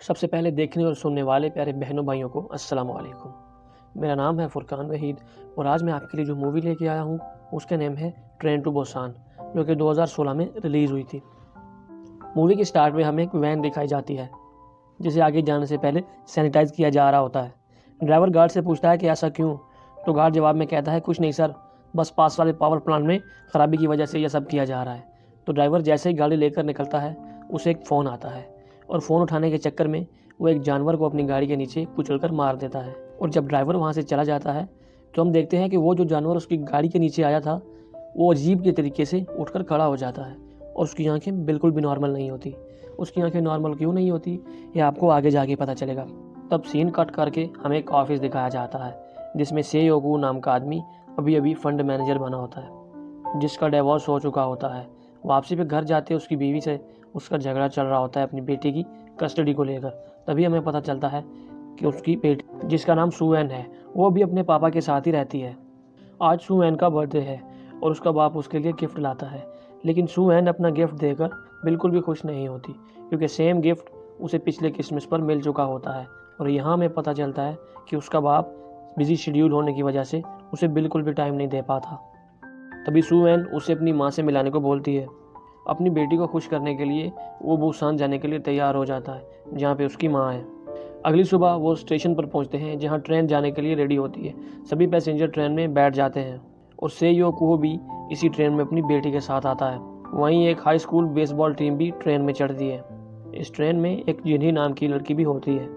सबसे पहले देखने और सुनने वाले प्यारे बहनों भाइयों को अस्सलाम वालेकुम। मेरा नाम है फुरकान वहीद और आज मैं आपके लिए जो मूवी लेके आया हूँ उसका नेम है ट्रेन टू बुसान, जो कि 2016 में रिलीज़ हुई थी। मूवी के स्टार्ट में हमें एक वैन दिखाई जाती है जिसे आगे जाने से पहले सैनिटाइज किया जा रहा होता है। ड्राइवर गार्ड से पूछता है कि ऐसा क्यों, तो गार्ड जवाब में कहता है कुछ नहीं सर, बस पास वाले पावर प्लांट में ख़राबी की वजह से यह सब किया जा रहा है। तो ड्राइवर जैसे ही गाड़ी लेकर निकलता है उसे एक फ़ोन आता है और फ़ोन उठाने के चक्कर में वो एक जानवर को अपनी गाड़ी के नीचे कुचलकर मार देता है। और जब ड्राइवर वहाँ से चला जाता है तो हम देखते हैं कि वो जो जानवर उसकी गाड़ी के नीचे आया था वो अजीब के तरीके से उठकर खड़ा हो जाता है और उसकी आंखें बिल्कुल भी नॉर्मल नहीं होती। उसकी आंखें नॉर्मल क्यों नहीं होती ये आपको आगे जाके पता चलेगा। तब सीन कट करके हमें एक ऑफिस दिखाया जाता है जिसमें से योगू नाम का आदमी अभी अभी फंड मैनेजर बना होता है, जिसका डिवोर्स हो चुका होता है। वापसी पे घर जाते उसकी बीवी से उसका झगड़ा चल रहा होता है अपनी बेटी की कस्टडी को लेकर। तभी हमें पता चलता है कि उसकी बेटी जिसका नाम सुएन है वो भी अपने पापा के साथ ही रहती है। आज सुएन का बर्थडे है और उसका बाप उसके लिए गिफ्ट लाता है, लेकिन सुएन अपना गिफ्ट देकर बिल्कुल भी खुश नहीं होती क्योंकि सेम गिफ्ट उसे पिछले क्रिसमस पर मिल चुका होता है। और यहाँ हमें पता चलता है कि उसका बाप बिजी शेड्यूल होने की वजह से उसे बिल्कुल भी टाइम नहीं दे पाता। तभी सुएन उसे अपनी माँ से मिलाने को बोलती है। अपनी बेटी को खुश करने के लिए वो बुसान जाने के लिए तैयार हो जाता है जहाँ पे उसकी माँ है। अगली सुबह वो स्टेशन पर पहुँचते हैं जहाँ ट्रेन जाने के लिए रेडी होती है। सभी पैसेंजर ट्रेन में बैठ जाते हैं और सेयो कुहो भी इसी ट्रेन में अपनी बेटी के साथ आता है। वहीं एक हाई स्कूल बेसबॉल टीम भी ट्रेन में चढ़ती है। इस ट्रेन में एक जिन्ही नाम की लड़की भी होती है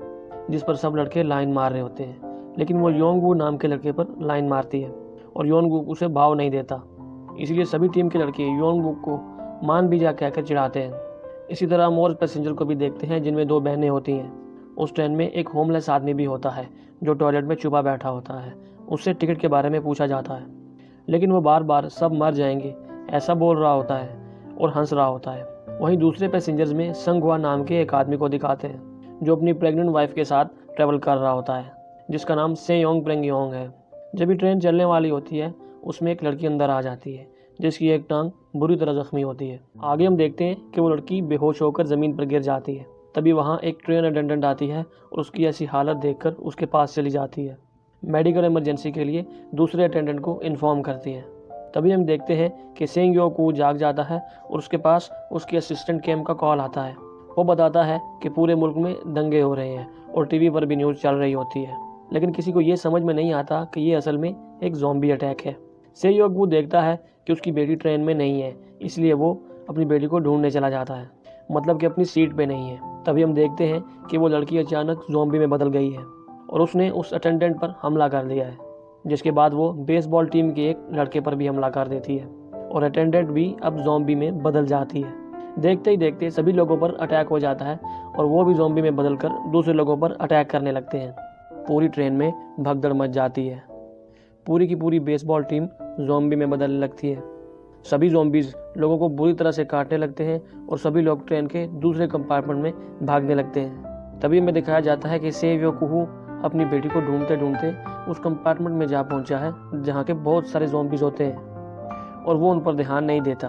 जिस पर सब लड़के लाइन मार रहे होते हैं, लेकिन वो योंगवू नाम के लड़के पर लाइन मारती है और योंगवू उसे भाव नहीं देता। इसलिए सभी टीम के लड़के योंगवू को मान भी जा कहकर चिढ़ाते हैं। इसी तरह हम और पैसेंजर को भी देखते हैं जिनमें दो बहनें होती हैं। उस ट्रेन में एक होमलेस आदमी भी होता है जो टॉयलेट में छुपा बैठा होता है। उससे टिकट के बारे में पूछा जाता है, लेकिन वो बार बार सब मर जाएंगे ऐसा बोल रहा होता है और हंस रहा होता है। वहीं दूसरे पैसेंजर्स में संगवा नाम के एक आदमी को दिखाते हैं जो अपनी प्रेग्नेंट वाइफ के साथ ट्रैवल कर रहा होता है, जिसका नाम से योंग प्रेंग योंग है। जब भी ट्रेन चलने वाली होती है उसमें एक लड़की अंदर आ जाती है जिसकी एक टांग बुरी तरह जख्मी होती है। आगे हम देखते हैं कि वो लड़की बेहोश होकर ज़मीन पर गिर जाती है। तभी वहाँ एक ट्रेन अटेंडेंट आती है और उसकी ऐसी हालत देखकर उसके पास चली जाती है। मेडिकल इमरजेंसी के लिए दूसरे अटेंडेंट को इन्फॉर्म करती है। तभी हम देखते हैं कि सेंग यो कू जाग जाता है और उसके पास उसके असिस्टेंट केम का कॉल आता है। वो बताता है कि पूरे मुल्क में दंगे हो रहे हैं और टीवी पर भी न्यूज़ चल रही होती है, लेकिन किसी को ये समझ में नहीं आता कि ये असल में एक ज़ॉम्बी अटैक है। से योगवू देखता है कि उसकी बेटी ट्रेन में नहीं है, इसलिए वो अपनी बेटी को ढूंढने चला जाता है, मतलब कि अपनी सीट पे नहीं है। तभी हम देखते हैं कि वो लड़की अचानक ज़ॉम्बी में बदल गई है और उसने उस अटेंडेंट पर हमला कर दिया है, जिसके बाद वो बेसबॉल टीम के एक लड़के पर भी हमला कर देती है और अटेंडेंट भी अब ज़ॉम्बी में बदल जाती है। देखते ही देखते सभी लोगों पर अटैक हो जाता है और वो भी ज़ॉम्बी में बदलकर दूसरे लोगों पर अटैक करने लगते हैं। पूरी ट्रेन में भगदड़ मच जाती है। पूरी की पूरी बेसबॉल टीम ज़ॉम्बी में बदलने लगती है। सभी ज़ॉम्बीज़ लोगों को बुरी तरह से काटने लगते हैं और सभी लोग ट्रेन के दूसरे कंपार्टमेंट में भागने लगते हैं। तभी हमें दिखाया जाता है कि सेव्यो कुहू अपनी बेटी को ढूंढते ढूंढते उस कंपार्टमेंट में जा पहुंचा है जहाँ के बहुत सारे ज़ॉम्बीज़ होते हैं और वो उन पर ध्यान नहीं देता।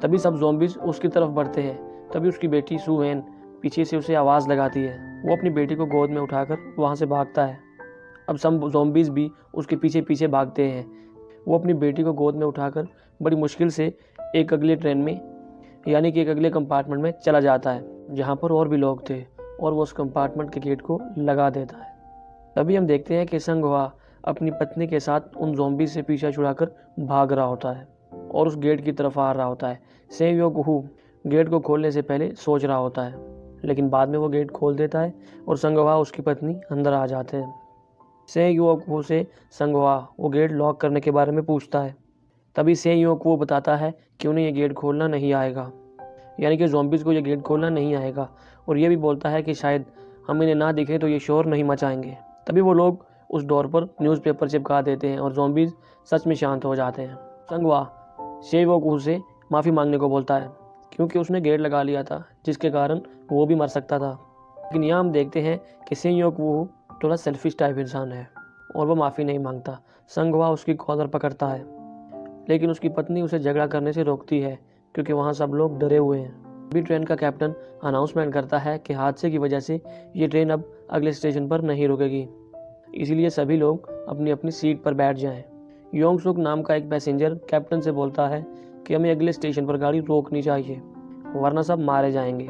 तभी सब ज़ॉम्बीज़ उसकी तरफ बढ़ते हैं। तभी उसकी बेटी सुएन पीछे से उसे आवाज़ लगाती है। वो अपनी बेटी को गोद में उठाकर वहाँ से भागता है। अब सब ज़ॉम्बीज़ भी उसके पीछे पीछे भागते हैं। वो अपनी बेटी को गोद में उठाकर बड़ी मुश्किल से एक अगले ट्रेन में यानी कि एक अगले कंपार्टमेंट में चला जाता है जहाँ पर और भी लोग थे और वो उस कंपार्टमेंट के गेट को लगा देता है। तभी हम देखते हैं कि संगवा अपनी पत्नी के साथ उन ज़ॉम्बी से पीछा छुड़ाकर भाग रहा होता है और उस गेट की तरफ आ रहा होता है। सेव्यो कुहू गेट को खोलने से पहले सोच रहा होता है, लेकिन बाद में वो गेट खोल देता है और संगवा उसकी पत्नी अंदर आ जाते हैं। सेव्यो कुहू से संगवा वो गेट लॉक करने के बारे में पूछता है। तभी सेव्यो कुहू बताता है कि उन्हें ये गेट खोलना नहीं आएगा, यानी कि ज़ॉम्बीज़ को ये गेट खोलना नहीं आएगा, और ये भी बोलता है कि शायद हम इन्हें ना दिखे तो ये शोर नहीं मचाएंगे। तभी वो लोग उस डोर पर न्यूज़पेपर चिपका देते हैं और ज़ॉम्बीज़ सच में शांत हो जाते हैं। संगवा सेव्यो कुहू से माफ़ी मांगने को बोलता है क्योंकि उसने गेट लगा लिया था जिसके कारण वो भी मर सकता था। लेकिन यहाँ हम देखते हैं कि सेव्यो कुहू थोड़ा सेल्फिश टाइप इंसान है और वो माफ़ी नहीं मांगता। संगवा उसकी कॉलर पकड़ता है, लेकिन उसकी पत्नी उसे झगड़ा करने से रोकती है क्योंकि वहाँ सब लोग डरे हुए हैं। अभी ट्रेन का कैप्टन अनाउंसमेंट करता है कि हादसे की वजह से ये ट्रेन अब अगले स्टेशन पर नहीं रुकेगी, इसीलिए सभी लोग अपनी अपनी सीट पर बैठ जाएं। योंग सुक नाम का एक पैसेंजर कैप्टन से बोलता है कि हमें अगले स्टेशन पर गाड़ी रोकनी चाहिए, वरना सब मारे जाएंगे।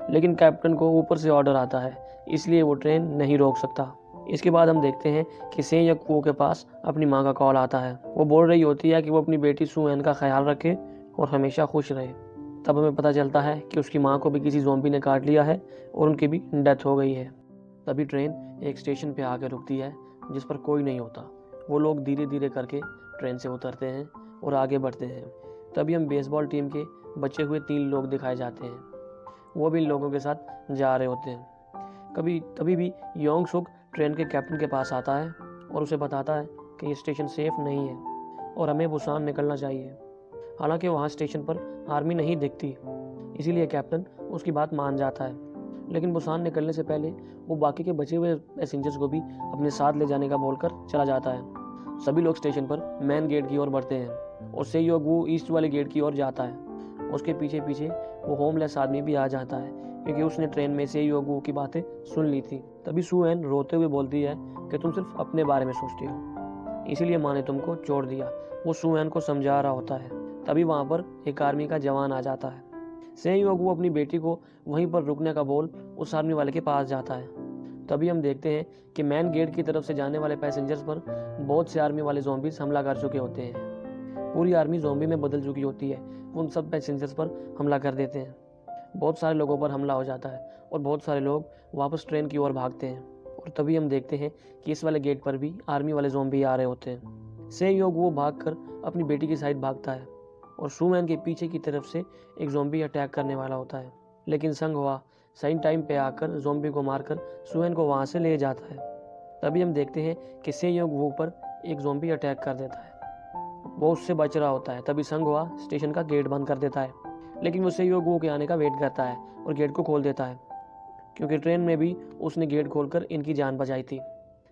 लेकिन कैप्टन को ऊपर से ऑर्डर आता है, इसलिए वो ट्रेन नहीं रोक सकता। इसके बाद हम देखते हैं कि से यक वो के पास अपनी माँ का कॉल आता है। वो बोल रही होती है कि वो अपनी बेटी सू एन का ख्याल रखे और हमेशा खुश रहे। तब हमें पता चलता है कि उसकी माँ को भी किसी ज़ॉम्बी ने काट लिया है और उनकी भी डेथ हो गई है। तभी ट्रेन एक स्टेशन पे आकर रुकती है जिस पर कोई नहीं होता। वो लोग धीरे धीरे करके ट्रेन से उतरते हैं और आगे बढ़ते हैं। तभी हम बेसबॉल टीम के बचे हुए 3 लोग दिखाए जाते हैं। वो भी इन लोगों के साथ जा रहे होते हैं। तभी भी योंग सुक ट्रेन के कैप्टन के पास आता है और उसे बताता है कि ये स्टेशन सेफ नहीं है और हमें बुसान निकलना चाहिए। हालांकि वहाँ स्टेशन पर आर्मी नहीं दिखती, इसीलिए कैप्टन उसकी बात मान जाता है। लेकिन बुसान निकलने से पहले वो बाकी के बचे हुए पैसेंजर्स को भी अपने साथ ले जाने का बोलकर चला जाता है। सभी लोग स्टेशन पर मेन गेट की ओर बढ़ते हैं और से योग वो ईस्ट वाले गेट की ओर जाता है। उसके पीछे पीछे वो होमलेस आदमी भी आ जाता है, क्योंकि उसने ट्रेन में से योगू की बातें सुन ली थी। तभी सू एन रोते हुए बोलती है कि तुम सिर्फ अपने बारे में सोचती हो, इसीलिए माँ ने तुमको छोड़ दिया। वो सू एन को समझा रहा होता है। तभी वहाँ पर एक आर्मी का जवान आ जाता है। से योगू अपनी बेटी को वहीं पर रुकने का बोल उस आर्मी वाले के पास जाता है। तभी हम देखते हैं कि मेन गेट की तरफ से जाने वाले पैसेंजर्स पर बहुत से आर्मी वाले ज़ॉम्बीज हमला कर चुके होते हैं। पूरी आर्मी ज़ॉम्बी में बदल चुकी होती है। उन सब पैसेंजर्स पर हमला कर देते हैं। बहुत सारे लोगों पर हमला हो जाता है और बहुत सारे लोग वापस ट्रेन की ओर भागते हैं। और तभी हम देखते हैं कि इस वाले गेट पर भी आर्मी वाले ज़ॉम्बी आ रहे होते हैं। से योग वो भागकर अपनी बेटी की साइड भागता है और सूमैन के पीछे की तरफ से एक ज़ॉम्बी अटैक करने वाला होता है। लेकिन संघवा सही टाइम पे आकर ज़ॉम्बी को मारकर सूमैन को वहाँ से ले जाता है। तभी हम देखते हैं कि से योग वो पर एक ज़ॉम्बी अटैक कर देता है। वो उससे बच रहा होता है। तभी संघवा स्टेशन का गेट बंद कर देता है, लेकिन वो से योग वो के आने का वेट करता है और गेट को खोल देता है, क्योंकि ट्रेन में भी उसने गेट खोलकर इनकी जान बचाई थी।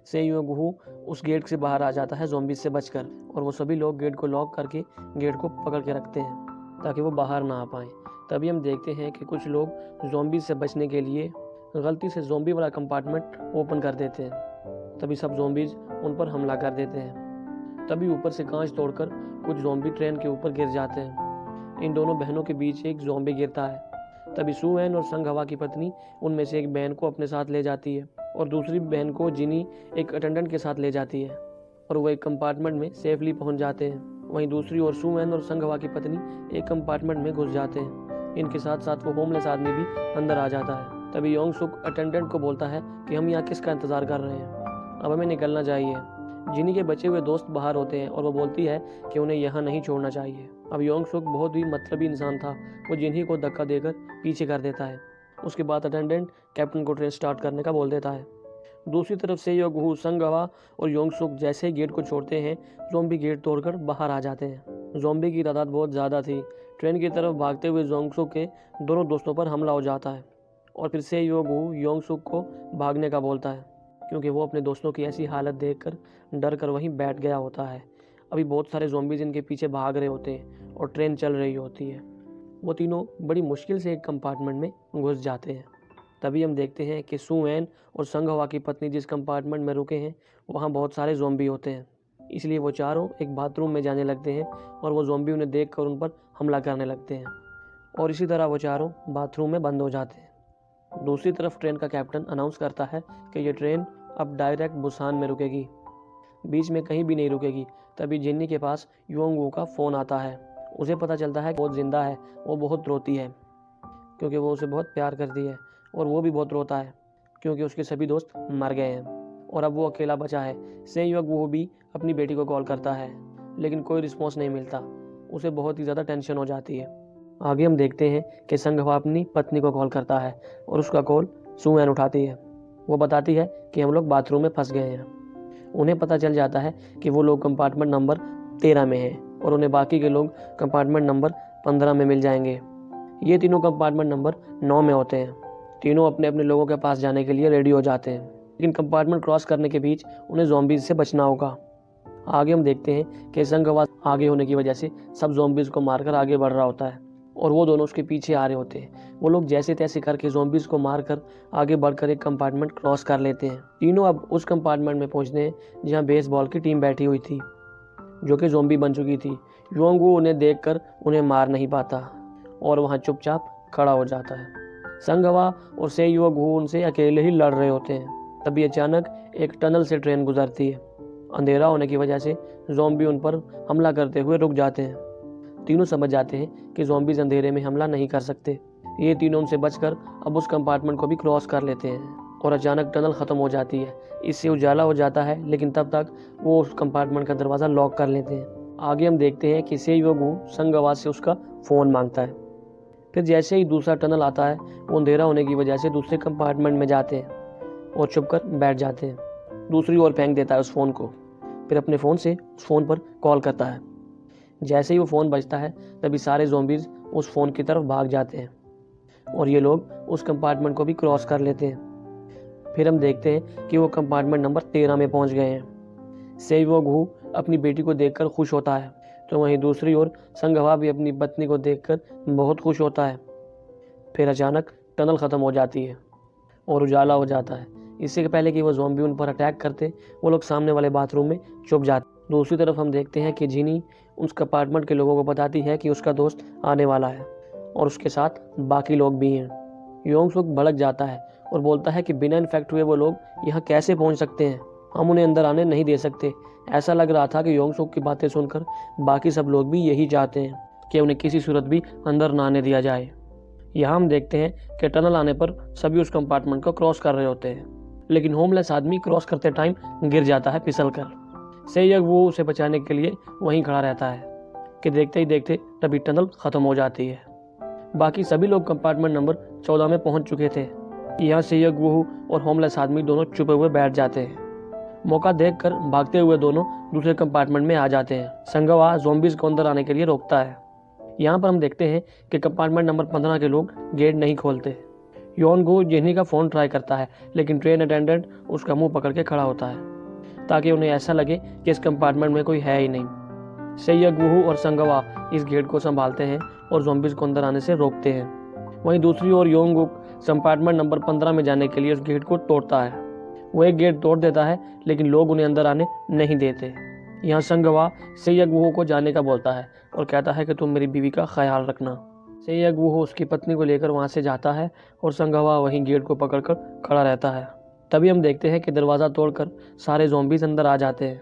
से योग वो उस गेट से बाहर आ जाता है ज़ॉम्बी से बचकर, और वो सभी लोग गेट को लॉक करके गेट को पकड़ के रखते हैं ताकि वो बाहर ना आ पाएँ। तभी हम देखते हैं कि कुछ लोग ज़ॉम्बी से बचने के लिए गलती से ज़ॉम्बी वाला कंपार्टमेंट ओपन कर देते हैं। तभी सब ज़ॉम्बीज उन पर हमला कर देते हैं। तभी ऊपर से कांच तोड़कर कुछ ज़ॉम्बी ट्रेन के ऊपर गिर जाते हैं। इन दोनों बहनों के बीच एक ज़ॉम्बी गिरता है। तभी सुएन और संघवा की पत्नी उनमें से एक बहन को अपने साथ ले जाती है और दूसरी बहन को जिनी एक अटेंडेंट के साथ ले जाती है और वो एक कंपार्टमेंट में सेफली पहुंच जाते हैं। वहीं दूसरी ओर सुएन और संघवा की पत्नी एक कंपार्टमेंट में घुस जाते हैं। इनके साथ साथ वो होमलेस आदमी भी अंदर आ जाता है। तभी योंग सुक अटेंडेंट को बोलता है कि हम यहाँ किसका इंतजार कर रहे हैं, अब हमें निकलना चाहिए। जिनी के बचे हुए दोस्त बाहर होते हैं और वो बोलती है कि उन्हें यहाँ नहीं छोड़ना चाहिए। अब योंग सुक बहुत ही मतलबी इंसान था, वो जिन्ही को धक्का देकर पीछे कर देता है। उसके बाद अटेंडेंट कैप्टन को ट्रेन स्टार्ट करने का बोल देता है। दूसरी तरफ से योगहू, संगवा और योंग सुक जैसे ही गेट को छोड़ते हैं, ज़ॉम्बी गेट तोड़कर बाहर आ जाते हैं। ज़ॉम्बी की तादाद बहुत ज़्यादा थी। ट्रेन की तरफ भागते हुए योंग सुक के दोनों दोस्तों पर हमला हो जाता है और फिर से योगहू योंग सुक को भागने का बोलता है, क्योंकि वो अपने दोस्तों की ऐसी हालत देखकर डर कर वहीं बैठ गया होता है। अभी बहुत सारे ज़ॉम्बीज़ इनके पीछे भाग रहे होते हैं और ट्रेन चल रही होती है। वो तीनों बड़ी मुश्किल से एक कंपार्टमेंट में घुस जाते हैं। तभी हम देखते हैं कि सुएन और संघवा की पत्नी जिस कंपार्टमेंट में रुके हैं वहाँ बहुत सारे ज़ॉम्बी होते हैं, इसलिए वो चारों एक बाथरूम में जाने लगते हैं और वो ज़ॉम्बी उन्हें देखकर उन पर हमला करने लगते हैं और इसी तरह वो चारों बाथरूम में बंद हो जाते हैं। दूसरी तरफ ट्रेन का कैप्टन अनाउंस करता है कि ये ट्रेन अब डायरेक्ट बुसान में रुकेगी, बीच में कहीं भी नहीं रुकेगी। तभी जिन्नी के पास योंग वू का फ़ोन आता है। उसे पता चलता है कि वो जिंदा है। वो बहुत रोती है क्योंकि वो उसे बहुत प्यार करती है और वो भी बहुत रोता है क्योंकि उसके सभी दोस्त मर गए हैं और अब वो अकेला बचा है। से योग वो भी अपनी बेटी को कॉल करता है, लेकिन कोई रिस्पॉन्स नहीं मिलता। उसे बहुत ही ज़्यादा टेंशन हो जाती है। आगे हम देखते हैं कि संघवा अपनी पत्नी को कॉल करता है और उसका कॉल सुएन उठाती है। वो बताती है कि हम लोग बाथरूम में फंस गए हैं। उन्हें पता चल जाता है कि वो लोग कंपार्टमेंट नंबर 13 में हैं और उन्हें बाकी के लोग कंपार्टमेंट नंबर 15 में मिल जाएंगे। ये तीनों कंपार्टमेंट नंबर 9 में होते हैं। तीनों अपने अपने लोगों के पास जाने के लिए रेडी हो जाते हैं, लेकिन कंपार्टमेंट क्रॉस करने के बीच उन्हें ज़ॉम्बीज़ से बचना होगा। आगे हम देखते हैं कि संघवा आगे होने की वजह से सब ज़ॉम्बीज़ को मारकर आगे बढ़ रहा होता है। और वो दोनों उसके पीछे आ रहे होते हैं। वो लोग जैसे तैसे करके ज़ॉम्बीज़ को मारकर आगे बढ़कर एक कंपार्टमेंट क्रॉस कर लेते हैं। तीनों अब उस कंपार्टमेंट में पहुंचते हैं जहां बेसबॉल की टीम बैठी हुई थी, जो कि ज़ॉम्बी बन चुकी थी। योंगू उन्हें देखकर उन्हें मार नहीं पाता और वहां चुपचाप खड़ा हो जाता है। संगवा और सेयोगू उनसे अकेले ही लड़ रहे होते हैं। तभी अचानक एक टनल से ट्रेन गुजरती है। अंधेरा होने की वजह से ज़ॉम्बी उन पर हमला करते हुए रुक जाते हैं। तीनों समझ जाते हैं कि ज़ॉम्बीज़ अंधेरे में हमला नहीं कर सकते। ये तीनों उनसे बचकर अब उस कंपार्टमेंट को भी क्रॉस कर लेते हैं और अचानक टनल ख़त्म हो जाती है। इससे उजाला हो जाता है, लेकिन तब तक वो उस कंपार्टमेंट का दरवाज़ा लॉक कर लेते हैं। आगे हम देखते हैं कि सेयोगू संगवा से उसका फ़ोन मांगता है। फिर जैसे ही दूसरा टनल आता है, वो अंधेरा होने की वजह से दूसरे कंपार्टमेंट में जाते हैं और छुप कर बैठ जाते हैं। दूसरी ओर फेंक देता है उस फ़ोन को, फिर अपने फ़ोन से उस फ़ोन पर कॉल करता है। जैसे ही वो फ़ोन बजता है, तभी सारे ज़ॉम्बीज़ उस फ़ोन की तरफ भाग जाते हैं और ये लोग उस कंपार्टमेंट को भी क्रॉस कर लेते हैं। फिर हम देखते हैं कि वो कंपार्टमेंट नंबर 13 में पहुंच गए हैं। सेयोगू अपनी बेटी को देखकर खुश होता है, तो वहीं दूसरी ओर संगवा भी अपनी पत्नी को देखकर बहुत खुश होता है। फिर अचानक टनल ख़त्म हो जाती है और उजाला हो जाता है। इससे पहले कि वो ज़ॉम्बी उन पर अटैक करते, वो लोग सामने वाले बाथरूम में छुप जाते। दूसरी तरफ हम देखते हैं कि जिनी उस कंपार्टमेंट के लोगों को बताती है कि उसका दोस्त आने वाला है और उसके साथ बाकी लोग भी हैं। योंगसुक भड़क जाता है और बोलता है कि बिना इन्फेक्ट हुए वो लोग यहाँ कैसे पहुँच सकते हैं, हम उन्हें अंदर आने नहीं दे सकते। ऐसा लग रहा था कि योंगसुक की बातें सुनकर बाकी सब लोग भी यही चाहते हैं कि उन्हें किसी सूरत भी अंदर ना आने दिया जाए। यहाँ हम देखते हैं कि टनल आने पर सभी उस कंपार्टमेंट को क्रॉस कर रहे होते हैं, लेकिन होमलेस आदमी क्रॉस करते टाइम गिर जाता है फिसल कर। सेयग वो उसे बचाने के लिए वहीं खड़ा रहता है कि देखते ही देखते तभी टनल ख़त्म हो जाती है। बाकी सभी लोग कंपार्टमेंट नंबर 14 में पहुंच चुके थे। यहाँ सेयग वो और होमलेस आदमी दोनों छुपे हुए बैठ जाते हैं। मौका देखकर भागते हुए दोनों दूसरे कंपार्टमेंट में आ जाते हैं। संगवा ज़ॉम्बीज़ को अंदर आने के लिए रोकता है। यहाँ पर हम देखते हैं कि कंपार्टमेंट नंबर 15 के लोग गेट नहीं खोलते। योनगू जिन्ही का फ़ोन ट्राई करता है, लेकिन ट्रेन अटेंडेंट उसका मुंह पकड़ के खड़ा होता है ताकि उन्हें ऐसा लगे कि इस कंपार्टमेंट में कोई है ही नहीं। सेयगवू और संगवा इस गेट को संभालते हैं और ज़ॉम्बीज़ को अंदर आने से रोकते हैं। वहीं दूसरी ओर योंगुक कंपार्टमेंट नंबर 15 में जाने के लिए उस गेट को तोड़ता है। वो एक गेट तोड़ देता है, लेकिन लोग उन्हें अंदर आने नहीं देते। यहाँ संगवा सेयगवू को जाने का बोलता है और कहता है कि तुम मेरी बीवी का ख्याल रखना। सेयगवू उसकी पत्नी को लेकर वहाँ से जाता है और संगवा वहीं गेट को पकड़कर खड़ा रहता है। तभी हम देखते हैं कि दरवाज़ा तोड़कर सारे ज़ॉम्बीज़ अंदर आ जाते हैं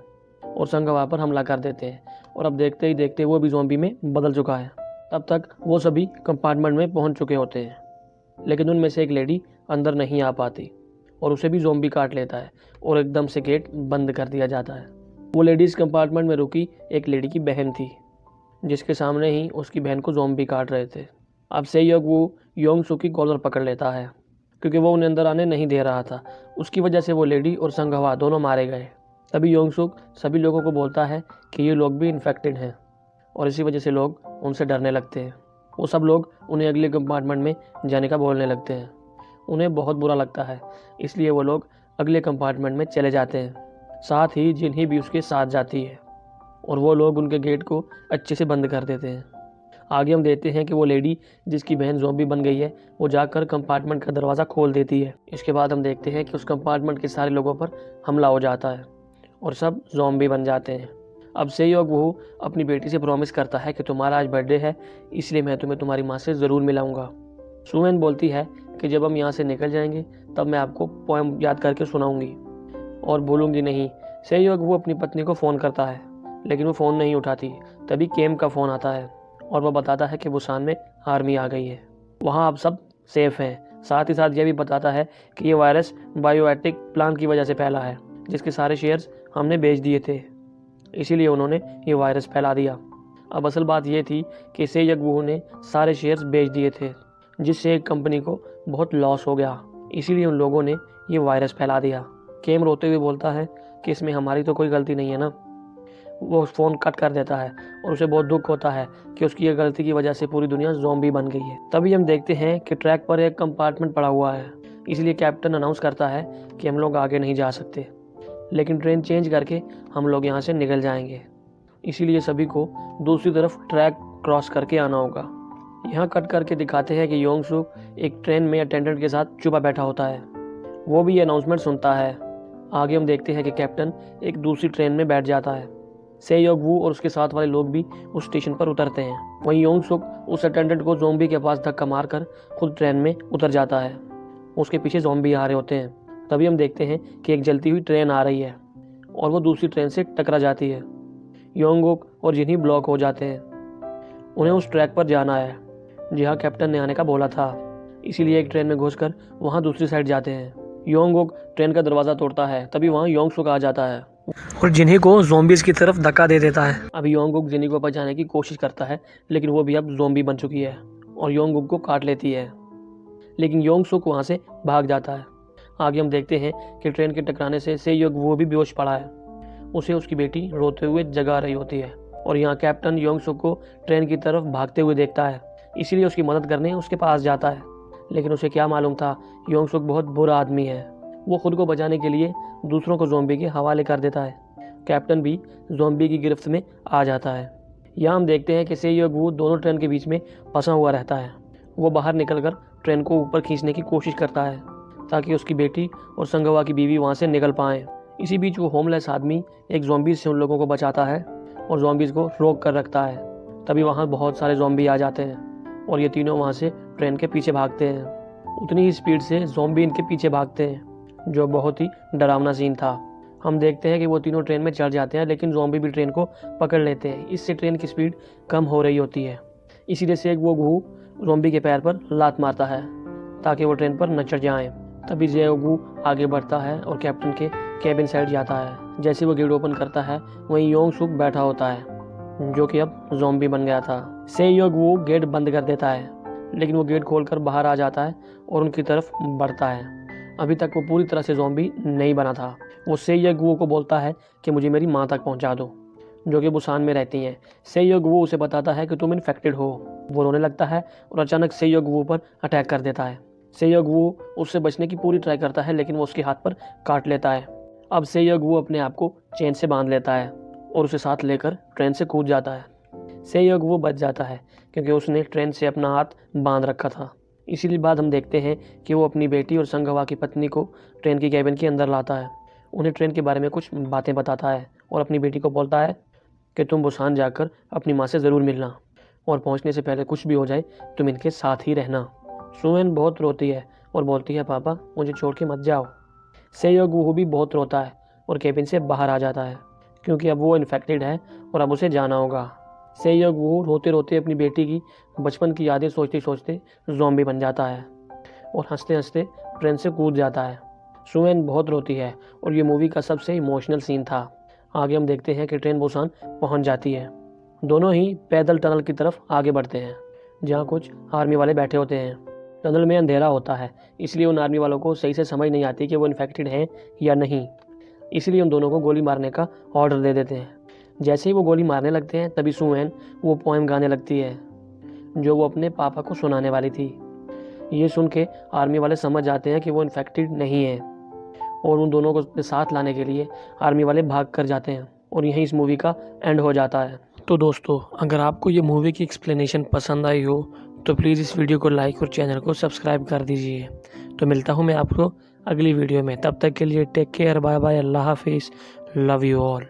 और संगवा पर हमला कर देते हैं, और अब देखते ही देखते वो भी ज़ॉम्बी में बदल चुका है। तब तक वो सभी कंपार्टमेंट में पहुंच चुके होते हैं, लेकिन उनमें से एक लेडी अंदर नहीं आ पाती और उसे भी ज़ॉम्बी काट लेता है और एकदम से गेट बंद कर दिया जाता है। वो लेडीज़ कंपार्टमेंट में रुकी एक लेडी की बहन थी, जिसके सामने ही उसकी बहन को ज़ॉम्बी काट रहे थे। अब सेयग वो योंगसुक की कॉलर पकड़ लेता है, क्योंकि वो उन्हें अंदर आने नहीं दे रहा था। उसकी वजह से वो लेडी और संगवा दोनों मारे गए। तभी योंगसुक सभी लोगों को बोलता है कि ये लोग भी इन्फेक्टेड हैं और इसी वजह से लोग उनसे डरने लगते हैं। वो सब लोग उन्हें अगले कंपार्टमेंट में जाने का बोलने लगते हैं। उन्हें बहुत बुरा लगता है, इसलिए वो लोग अगले कंपार्टमेंट में चले जाते हैं। साथ ही जिन्ही भी उसके साथ जाती है और वो लोग उनके गेट को अच्छे से बंद कर देते हैं। आगे हम देखते हैं कि वो लेडी जिसकी बहन ज़ॉम्बी बन गई है, वो जाकर कंपार्टमेंट का दरवाज़ा खोल देती है। इसके बाद हम देखते हैं कि उस कंपार्टमेंट के सारे लोगों पर हमला हो जाता है और सब ज़ॉम्बी बन जाते हैं। अब सेयग वो अपनी बेटी से प्रॉमिस करता है कि तुम्हारा आज बर्थडे है, इसलिए मैं तुम्हें तुम्हारी माँ से ज़रूर मिलाऊंगा। सुवेन बोलती है कि जब हम यहाँ से निकल जाएंगे तब मैं आपको पोएम याद करके सुनाऊंगी और बोलूँगी नहीं। सेयग वो अपनी पत्नी को फ़ोन करता है, लेकिन वो फ़ोन नहीं उठाती। तभी केम का फ़ोन आता है और वह बताता है कि बुसान में आर्मी आ गई है, वहाँ अब सब सेफ़ हैं। साथ ही साथ यह भी बताता है कि ये वायरस बायोएटिक प्लांट की वजह से फैला है, जिसके सारे शेयर्स हमने बेच दिए थे, इसीलिए उन्होंने ये वायरस फैला दिया। अब असल बात यह थी कि सेयगवू ने सारे शेयर्स बेच दिए थे, जिससे एक कंपनी को बहुत लॉस हो गया, इसीलिए उन लोगों ने ये वायरस फैला दिया। केम रोते हुए बोलता है कि इसमें हमारी तो कोई गलती नहीं है ना। वो फ़ोन कट कर देता है और उसे बहुत दुख होता है कि उसकी ये गलती की वजह से पूरी दुनिया ज़ॉम्बी बन गई है। तभी हम देखते हैं कि ट्रैक पर एक कंपार्टमेंट पड़ा हुआ है, इसलिए कैप्टन अनाउंस करता है कि हम लोग आगे नहीं जा सकते, लेकिन ट्रेन चेंज करके हम लोग यहाँ से निकल जाएंगे। इसीलिए सभी को दूसरी तरफ ट्रैक क्रॉस करके आना होगा। यहाँ कट करके दिखाते हैं कि योंग सूक एक ट्रेन में अटेंडेंट के साथ चुपा बैठा होता है। वो भी ये अनाउंसमेंट सुनता है। आगे हम देखते हैं कि कैप्टन एक दूसरी ट्रेन में बैठ जाता है। से योग वू और उसके साथ वाले लोग भी उस स्टेशन पर उतरते हैं। वहीं योंग सूक उस अटेंडेंट को ज़ॉम्बी के पास धक्का मारकर खुद ट्रेन में उतर जाता है। उसके पीछे ज़ॉम्बी आ रहे होते हैं। तभी हम देखते हैं कि एक जलती हुई ट्रेन आ रही है और वो दूसरी ट्रेन से टकरा जाती है। योंगुक और जिन्ही ब्लॉक हो जाते हैं। उन्हें उस ट्रैक पर जाना है जहाँ कैप्टन ने आने का बोला था, इसीलिए एक ट्रेन में घुसकर वहाँ दूसरी साइड जाते हैं। योंगुक ट्रेन का दरवाज़ा तोड़ता है। तभी वहाँ योंग सूक आ जाता है और जिन्ही को ज़ॉम्बीज की तरफ धक्का दे देता है। अभी योंगुक जिन्ही को बचाने की कोशिश करता है, लेकिन वो भी अब ज़ॉम्बी बन चुकी है और योंगुक को काट लेती है। लेकिन योंग सूक वहाँ से भाग जाता है। आगे हम देखते हैं कि ट्रेन के टकराने से योग वो भी बेहोश पड़ा है। उसे उसकी बेटी रोते हुए जगा रही होती है और यहाँ कैप्टन योंग सूक को ट्रेन की तरफ भागते हुए देखता है, इसीलिए उसकी मदद करने उसके पास जाता है। लेकिन उसे क्या मालूम था, योंग सूक बहुत बुरा आदमी है। वो खुद को बचाने के लिए दूसरों को ज़ॉम्बी के हवाले कर देता है। कैप्टन भी ज़ॉम्बी की गिरफ्त में आ जाता है। यहाँ हम देखते हैं कि से योग वो दोनों ट्रेन के बीच में फंसा हुआ रहता है। वो बाहर निकलकर ट्रेन को ऊपर खींचने की कोशिश करता है ताकि उसकी बेटी और संगवा की बीवी वहाँ से निकल पाएँ। इसी बीच वो होमलेस आदमी एक ज़ॉम्बीज़ से उन लोगों को बचाता है और ज़ॉम्बीज़ को रोक कर रखता है। तभी वहाँ बहुत सारे ज़ॉम्बी आ जाते हैं और ये तीनों वहाँ से ट्रेन के पीछे भागते हैं। उतनी ही स्पीड से ज़ॉम्बी इनके पीछे भागते हैं, जो बहुत ही डरावना सीन था। हम देखते हैं कि वो तीनों ट्रेन में चढ़ जाते हैं, लेकिन ज़ॉम्बी भी ट्रेन को पकड़ लेते हैं। इससे ट्रेन की स्पीड कम हो रही होती है। इसीलिए से वो गू ज़ॉम्बी के पैर पर लात मारता है ताकि वो ट्रेन पर न चढ़ जाएं। तभी जेगू आगे बढ़ता है और कैप्टन के कैबिन साइड जाता है। जैसे वो गेट ओपन करता है, वहीं योंग सूक बैठा होता है, जो कि अब ज़ॉम्बी बन गया था। से योग वो गेट बंद कर देता है, लेकिन वो गेट खोलकर बाहर आ जाता है और उनकी तरफ बढ़ता है। अभी तक वो पूरी तरह से ज़ॉम्बी नहीं बना था। वो से योग वो को बोलता है कि मुझे मेरी माँ तक पहुँचा दो, जो कि बुसान में रहती हैं। से योग वो उसे बताता है कि तुम इन्फेक्टेड हो। वो रोने लगता है और अचानक से योग वो पर अटैक कर देता है। से योग वो उससे बचने की पूरी ट्राई करता है, लेकिन वो उसके हाथ पर काट लेता है। अब से योग वो अपने आप को चेन से बांध लेता है और उसे साथ लेकर ट्रेन से कूद जाता है। से योग वो बच जाता है क्योंकि उसने ट्रेन से अपना हाथ बांध रखा था। इसीलिए बाद हम देखते हैं कि वो अपनी बेटी और संगवा की पत्नी को ट्रेन की कैबिन के अंदर लाता है। उन्हें ट्रेन के बारे में कुछ बातें बताता है और अपनी बेटी को बोलता है कि तुम बुसान जाकर अपनी माँ से ज़रूर मिलना और पहुँचने से पहले कुछ भी हो जाए तुम इनके साथ ही रहना। सुवेन बहुत रोती है और बोलती है, पापा मुझे छोड़ के मत जाओ। से योग वो भी बहुत रोता है और कैबिन से बाहर आ जाता है क्योंकि अब वो इन्फेक्टेड है और अब उसे जाना होगा। से योग वो रोते रोते अपनी बेटी की बचपन की यादें सोचते सोचते ज़ॉम्बी बन जाता है और हंसते हंसते ट्रेन से कूद जाता है। सुवेन बहुत रोती है और ये मूवी का सबसे इमोशनल सीन था। आगे हम देखते हैं कि ट्रेन बुसान पहुंच जाती है। दोनों ही पैदल टनल की तरफ आगे बढ़ते हैं जहां कुछ आर्मी वाले बैठे होते हैं। टनल में अंधेरा होता है, इसलिए उन आर्मी वालों को सही से समझ नहीं आती कि वो इन्फेक्टेड हैं या नहीं। इसलिए उन दोनों को गोली मारने का ऑर्डर दे देते हैं। जैसे ही वो गोली मारने लगते हैं, तभी सुवेन वो पोएम गाने लगती है जो वो अपने पापा को सुनाने वाली थी। ये सुन के आर्मी वाले समझ जाते हैं कि वो इन्फेक्टेड नहीं है और उन दोनों को साथ लाने के लिए आर्मी वाले भाग कर जाते हैं और यहीं इस मूवी का एंड हो जाता है। तो दोस्तों, अगर आपको ये मूवी की एक्सप्लेनेशन पसंद आई हो तो प्लीज़ इस वीडियो को लाइक और चैनल को सब्सक्राइब कर दीजिए। तो मिलता हूँ मैं आपको अगली वीडियो में। तब तक के लिए टेक केयर, बाय बाय, अल्लाह हाफिज़, लव यू ऑल।